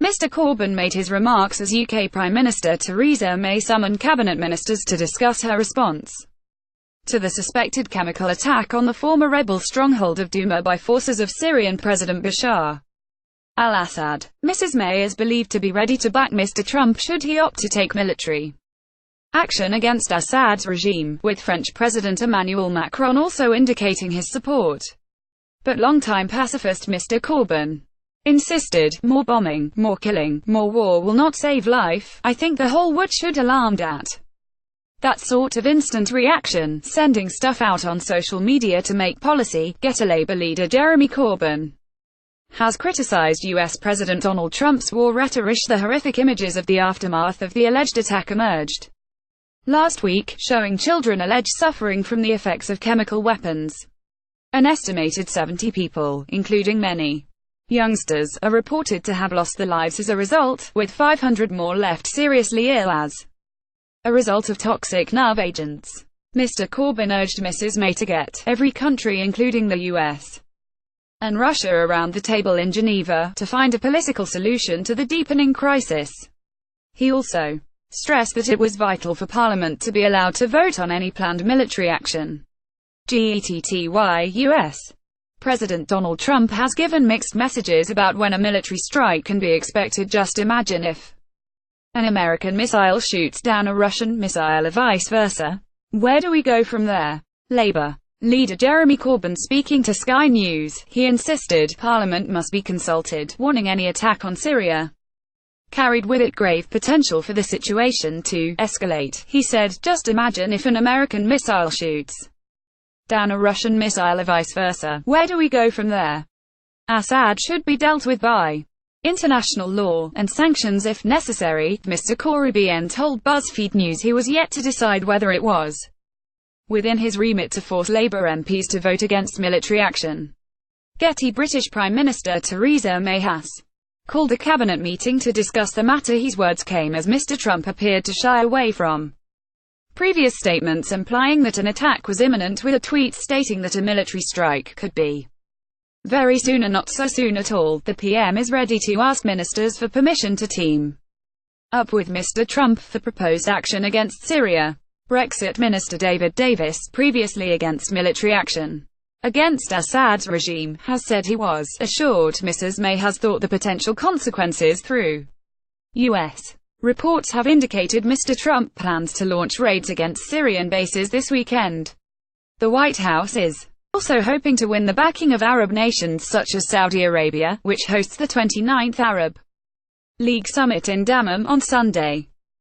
Mr. Corbyn made his remarks as UK Prime Minister Theresa May summoned cabinet ministers to discuss her response to the suspected chemical attack on the former rebel stronghold of Douma by forces of Syrian President Bashar al-Assad. Mrs. May is believed to be ready to back Mr. Trump should he opt to take military action against Assad's regime, with French President Emmanuel Macron also indicating his support. But longtime pacifist Mr. Corbyn insisted, more bombing, more killing, more war will not save life. I think the whole world should alarmed at that sort of instant reaction, sending stuff out on social media to make policy. Get a Labour leader Jeremy Corbyn has criticized US President Donald Trump's war rhetoric. The horrific images of the aftermath of the alleged attack emerged last week, showing children alleged suffering from the effects of chemical weapons. An estimated 70 people, including many youngsters, are reported to have lost their lives as a result, with 500 more left seriously ill as a result of toxic nerve agents. Mr. Corbyn urged Mrs. May to get every country, including the US and Russia, around the table in Geneva, to find a political solution to the deepening crisis. He also stressed that it was vital for Parliament to be allowed to vote on any planned military action. US President Donald Trump has given mixed messages about when a military strike can be expected. Just imagine if an American missile shoots down a Russian missile or vice versa. Where do we go from there? Labour leader Jeremy Corbyn speaking to Sky News, he insisted Parliament must be consulted, warning any attack on Syria carried with it grave potential for the situation to escalate. He said, just imagine if an American missile shoots down a Russian missile or vice versa. Where do we go from there? Assad should be dealt with by international law, and sanctions if necessary. Mr. Corbyn told BuzzFeed News he was yet to decide whether it was within his remit to force Labour MPs to vote against military action. Getty British Prime Minister Theresa May has called a cabinet meeting to discuss the matter. His words came as Mr. Trump appeared to shy away from previous statements implying that an attack was imminent, with a tweet stating that a military strike could be very soon or not so soon at all. The PM is ready to ask ministers for permission to team up with Mr. Trump for proposed action against Syria. Brexit Minister David Davis, previously against military action against Assad's regime, has said he was assured Mrs. May has thought the potential consequences through. US reports have indicated Mr. Trump plans to launch raids against Syrian bases this weekend. The White House is also hoping to win the backing of Arab nations such as Saudi Arabia, which hosts the 29th Arab League Summit in Dammam on Sunday.